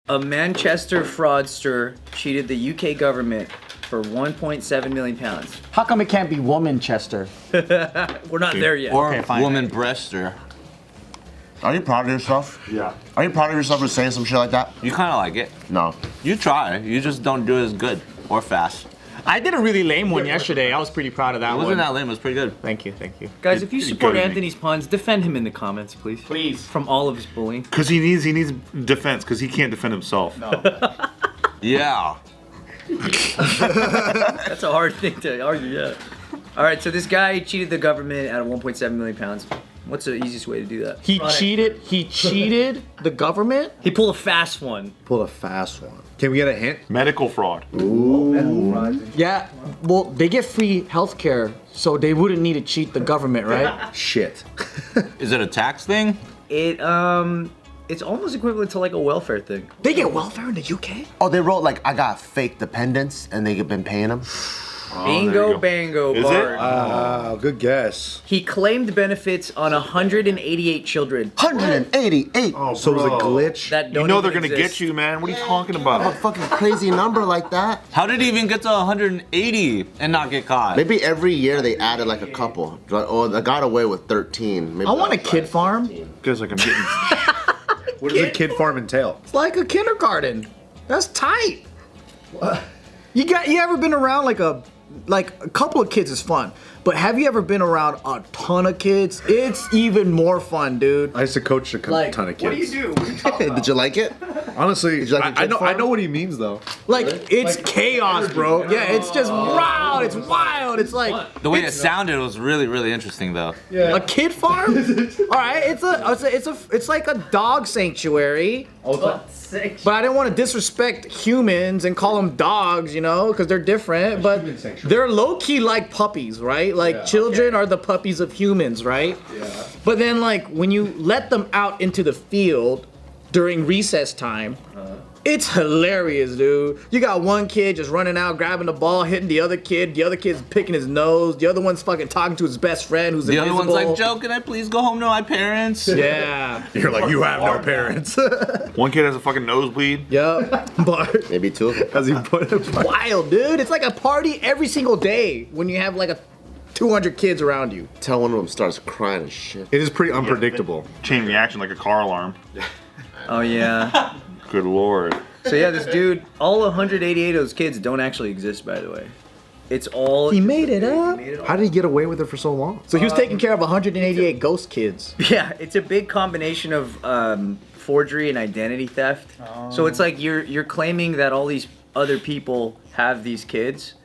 A Manchester fraudster cheated the UK government for 1.7 million pounds. How come it can't be Womanchester? We're not there yet. Or Okay, fine. woman breaster. Are you proud of yourself? Yeah. Are you proud of yourself for saying some shit like that? You kind of like it. No. You try. You just don't do it as good or fast. I did a really lame one yesterday. I was pretty proud of that It one. wasn't that lame. It was pretty good. Thank you, thank you. Guys, if you support good, Anthony's puns, defend him in the comments, please. Please. From all of his bullying. Because he needs defense, because he can't defend himself. No. Yeah. That's a hard thing to argue, yeah. All right, so this guy cheated the government out of 1.7 million pounds. What's the easiest way to do that? He cheated the government? He pulled a fast one. Pull a fast one. Can we get a hint? Medical fraud. Yeah, well, they get free healthcare, so they wouldn't need to cheat the government, right? Shit. Is it a tax thing? It's almost equivalent to like a welfare thing. They get welfare in the UK? Oh, they wrote like, I got fake dependents and they've been paying them? Bingo, bango, Is Bart. it? Wow, good guess. He claimed benefits on 188 children. 188. Oh, So it was a bro. glitch? That don't You know even they're gonna exist. get you, man. What are you talking A about? fucking crazy number like that. How did he even get to 180 and not get caught? Maybe every year they added like a couple. Oh, they got away with 13. Maybe I want a kid farm. Because like I'm getting. What does a kid farm entail? It's like a kindergarten. That's tight. You ever been around like a couple of kids is fun, but have you ever been around a ton of kids? It's even more fun, dude. I used to coach a ton of kids. What do you do? What are you talking about? Did you like it? Honestly, Did you like a I kid know farm? what he means though. Like, it's chaos, bro. Yeah, it's just wild. It's wild. It's like The way it sounded was really, really interesting, though. a kid farm. All right, it's like a dog sanctuary. But I didn't want to disrespect humans and call them dogs, you know, because they're different. But they're low-key like puppies, right? Like children are the puppies of humans, right? Yeah. But then, like, when you let them out into the field during recess time, it's hilarious, dude. You got one kid just running out, grabbing the ball, hitting the other kid. The other kid's picking his nose. The other one's fucking talking to his best friend who's The other invisible. one's like, Joe, can I please go home to my parents? Yeah. You're like, you have no parents. One kid has a fucking nosebleed. Yup. But Maybe two of them. As he put it. wild, dude. It's like a party every single day when you have like a 200 kids around you. Tell one of them starts crying and shit. It is pretty unpredictable. Chain reaction like a car alarm. Oh yeah. Good lord. So yeah, this dude, all 188 of those kids don't actually exist, by the way. It's all. He made it up. How did he get away with it for so long? So he was taking care of 188 ghost kids. Yeah, it's a big combination of forgery and identity theft. So it's like you're claiming that all these other people have these kids,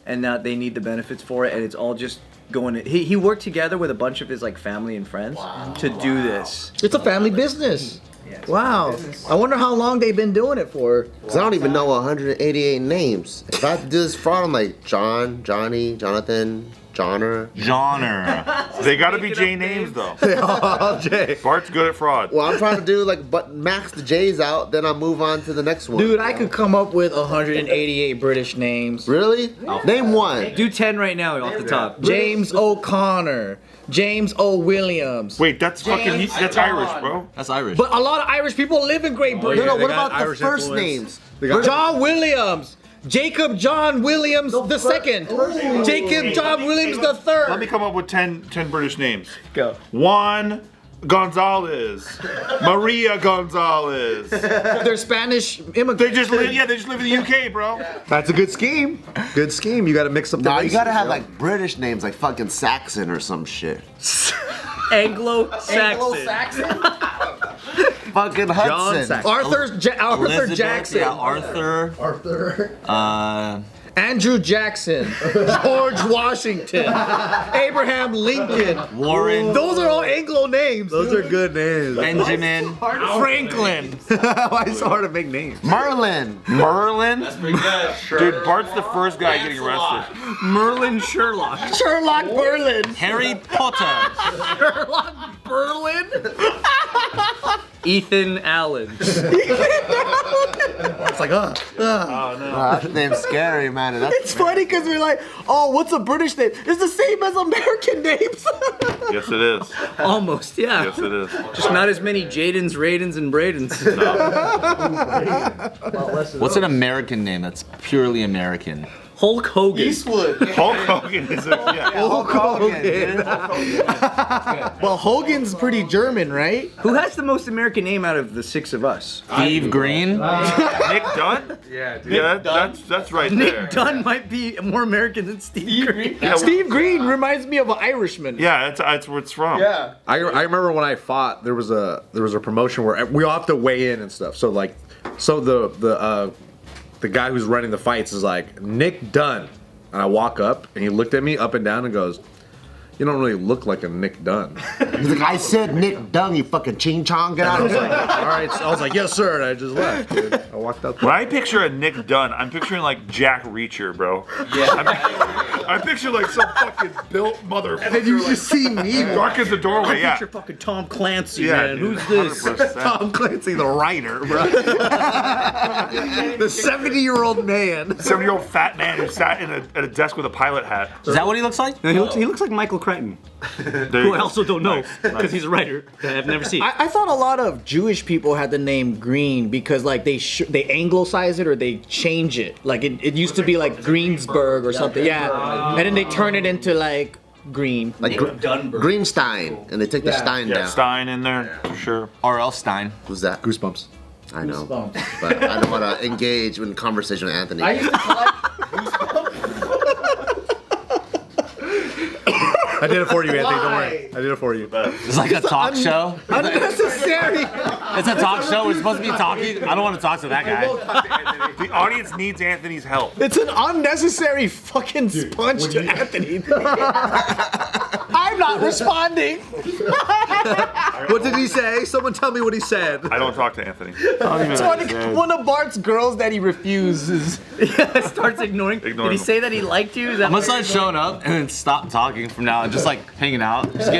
and that they need the benefits for it, and it's all just going. He worked together with a bunch of his like family and friends to do this. It's a family business. Wow. I wonder how long they've been doing it for. Because I don't even know 188 names. If I have to do this fraud, I'm like John, Johnny, Jonathan, Johnner. Johnner. They gotta be J names though. Jay. Bart's good at fraud. Well, I'm trying to do like, but max the J's out, then I'll move on to the next one. Dude, I could come up with 188 British names. Really? Name one. Do 10 right now off the top. James O'Connor. James O. Williams. Wait, that's fucking, that's Irish, bro. That's Irish. But a lot of Irish people live in Great Britain. No, no, they what got about the Irish first influence. names? John Williams. Jacob John Williams the second. Jacob John Williams the third. Let me come up with 10 British names. Go. Juan Gonzalez. Maria Gonzalez. They're Spanish immigrants. They just live in the UK, bro. That's a good scheme. Good scheme. You got to mix up the Nah, you races, gotta have yo. like British names, like fucking Saxon or some shit. Anglo-Saxon. Fucking Hudson. Saxon. Arthur Elizabeth, Jackson. Yeah, Arthur. Andrew Jackson. George Washington. Abraham Lincoln. Warren. Those are all Anglo names. Those are good names. Benjamin. Franklin. Why is it so hard to make names? Merlin. Merlin? That's pretty good. Dude, Bart's the first guy getting arrested. Merlin Sherlock. Sherlock Berlin. Harry Potter. Sherlock Berlin. Ethan Allen. Bart's like, Oh no. That name's scary, man. And It's funny because we're like, oh, what's a British name? It's the same as American names. Yes, it is. Almost, yeah. Yes, it is. Just not as many Jadens, Raidens, and Bradens. What's an American name that's purely American? Hulk Hogan. Hulk Hogan is a Hulk Hogan. Well, Hogan's pretty German, right? Who has the most American name out of the six of us? Steve Greene? Nick Dunn? Yeah, dude. Yeah, that's right there. Nick Dunn might be more American than Steve Greene. Yeah, Steve Greene reminds me of an Irishman. Yeah, that's where it's from. Yeah. I remember when I fought, there was a promotion where we all have to weigh in and stuff. So the guy who's running the fights is like, Nick Dunn. And I walk up and he looked at me up and down and goes, you don't really look like a Nick Dunn. he's like, I said Nick Dunn, you fucking ching chong, get out of here. All right, so I was like, yes, sir, and I just left, dude. I walked out. When I picture a Nick Dunn, I'm picturing like Jack Reacher, bro. Yeah. I picture like some fucking built motherfucker. And then you just see me. Dark as the doorway, yeah. Picture fucking Tom Clancy, Yeah, man. dude, Who's this? 100%. Tom Clancy, the writer, bro. The 70-year-old man. 70-year-old fat man who sat at a desk with a pilot hat. Is that what he looks like? He looks like Michael Crichton, There who you I go. also don't know because he's a writer that I've never seen. I thought a lot of Jewish people had the name Green because like they anglicise it or they change it. Like it used to be like Greensburg or something. Yeah. And then they turn it into like Green. Like Greenstein, and they take the Stein Yeah, down. Stein in there, for sure. R.L. Stein. Who's that? Goosebumps. I know, but I don't want to engage in conversation with Anthony. I used to collect I did it for you, Anthony. Don't worry. I did it for you. It's like a talk show. unnecessary. It's a talk show. We're supposed to be talking. I don't want to talk to that guy. The audience needs Anthony's help. It's an unnecessary fucking sponge to Anthony. I'm not responding. What did he say? Someone tell me what he said. I don't talk to Anthony. It's one of Bart's girls that he refuses. Starts ignoring. Did Ignore he him. say that he liked you? Is that I'm gonna what start showing up and then stop talking from now on, just like hanging out, just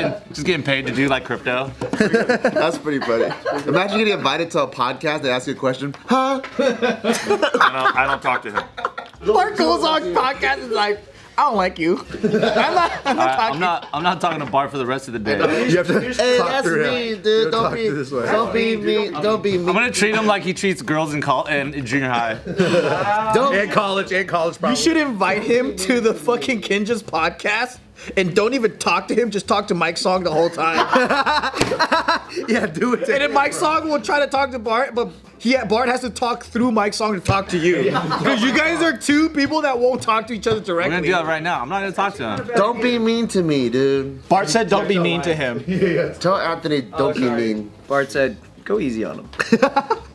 getting paid to do like crypto. That's pretty funny. Imagine getting invited to a podcast. They ask you a question. Huh? I don't talk to him. Bart goes on podcast and is like, I don't like you. I'm not talking. I'm not talking to Bart for the rest of the day. You have to Hey, talk that's through him. me, You dude. talk through this way. Don't be me. Don't be me. I'm gonna treat him like he treats girls in junior high. And college, probably. You should invite him to the fucking Kinja's podcast and don't even talk to him. Just talk to Mike Song the whole time. Yeah, do it. And then Mike Song will try to talk to Bart, but Bart has to talk through Mike Song to talk to you. Because you guys are two people that won't talk to each other We're directly. gonna do that right now. I'm not gonna talk to him. Don't be mean to me, dude. Bart said don't be mean to him. Tell Anthony don't be mean. Bart said, go easy on him.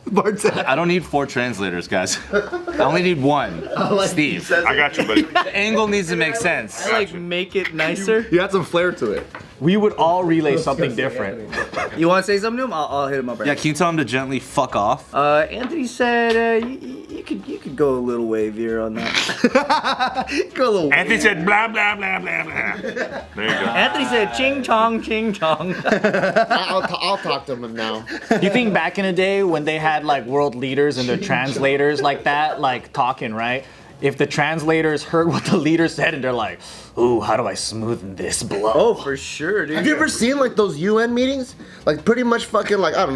Bart said. I don't need 4 translators, guys. I only need 1. Steve. I got you, buddy. The angle needs to make sense. Like, make it nicer. You had some flair to it. We would all relay something different. You want to say something to him? I'll hit him up right Yeah, can you tell him to gently fuck off? Anthony said you could go a little wavier on that. Go a little. Anthony said blah blah blah blah blah. There you go. Anthony said ching chong ching chong. I'll talk to him now. You think back in the day when they had like world leaders and their translators like that, like talking, right? If the translators heard what the leader said and they're like, ooh, how do I smoothen this blow? Oh, for sure, dude. Have you ever seen like those UN meetings? Like pretty much fucking like I don't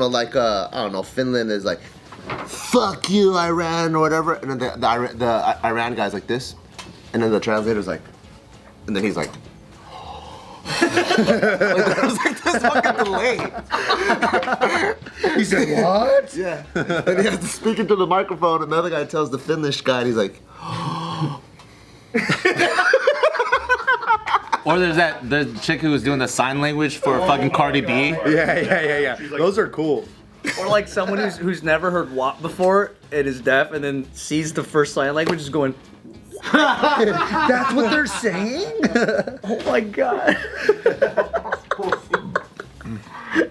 know, Finland is like, fuck you, Iran or whatever, and then the Iran guy's like this, and then the translator's like, and then he's like. Like there's like this fucking delay. He said, what? Yeah. And he has to speak into the microphone, and the other guy tells the Finnish guy, and he's like, Or there's the chick who was doing the sign language for fucking Cardi B. Yeah. Those are cool. Or like someone who's never heard WAP before and is deaf and then sees the first sign language is going, That's what they're saying? oh my god.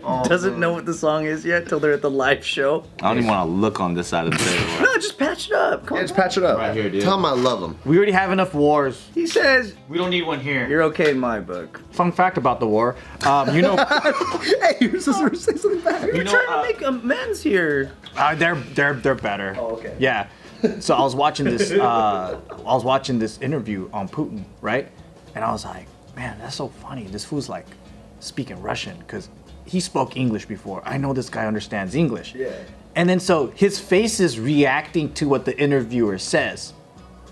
Oh doesn't know what the song is yet till they're at the live show. I don't even want to look on this side of the table. No, just patch it up. Come Yeah, on. just patch it up. Right here, dude. Tell him I love him. We already have enough wars. He says We don't need one here. you're okay in my book. Fun fact about the war. You know, Hey, you're supposed to say something back. You're trying to make amends here. they're better. Oh, okay. Yeah. So I was watching this. Interview on Putin, right? And I was like, man, that's so funny. This fool's like speaking Russian because he spoke English before. I know this guy understands English. Yeah. And then so his face is reacting to what the interviewer says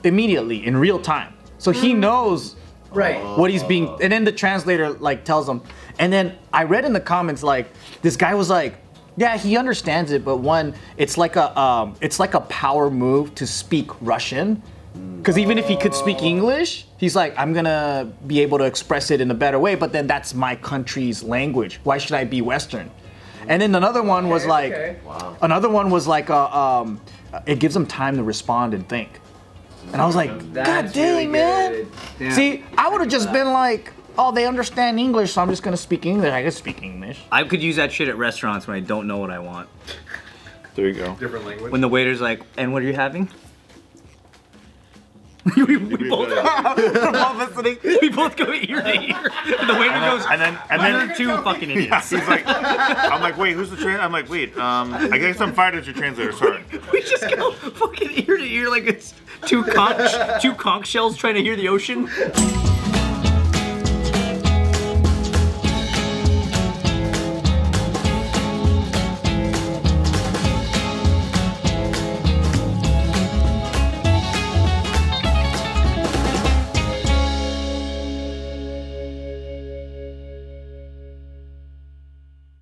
immediately in real time. So he knows Right. what he's being, and then the translator like tells him. And then I read in the comments like this guy was like, yeah, he understands it, but one, it's like a power move to speak Russian. Because even if he could speak English, he's like, I'm gonna be able to express it in a better way, but then that's my country's language. Why should I be Western? And then another one was like, it gives him time to respond and think. And I was like, God dang, man. Yeah. See, I would have just been like, oh, they understand English, so I'm just gonna speak English. I can speak English. I could use that shit at restaurants when I don't know what I want. There you go. Different language. When the waiter's like, and what are you having? we both listening. We both go ear to ear. And the waiter goes, And then "You're two fucking idiots." he's like, I'm like, wait, who's the translator? I'm like, wait, I guess I'm fired as your translator. Sorry. We just go fucking ear to ear like it's two conch shells trying to hear the ocean.